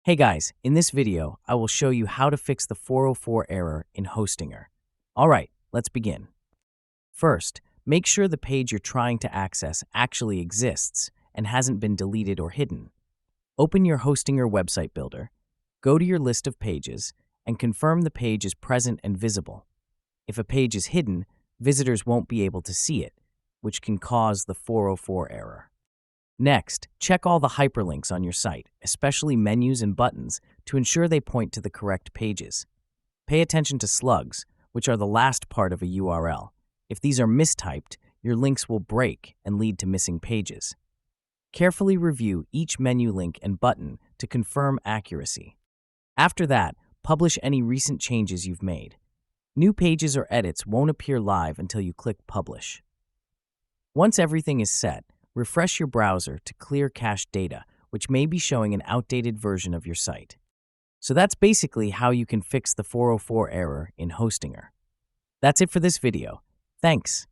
Hey guys, in this video, I will show you how to fix the 404 error in Hostinger. Alright, let's begin. First, make sure the page you're trying to access actually exists and hasn't been deleted or hidden. Open your Hostinger website builder, go to your list of pages, and confirm the page is present and visible. If a page is hidden, visitors won't be able to see it, which can cause the 404 error. Next, check all the hyperlinks on your site, especially menus and buttons, to ensure they point to the correct pages. Pay attention to slugs, which are the last part of a URL. If these are mistyped, your links will break and lead to missing pages. Carefully review each menu link and button to confirm accuracy. After that, publish any recent changes you've made. New pages or edits won't appear live until you click Publish. Once everything is set, refresh your browser to clear cached data, which may be showing an outdated version of your site. So that's basically how you can fix the 404 error in Hostinger. That's it for this video. Thanks.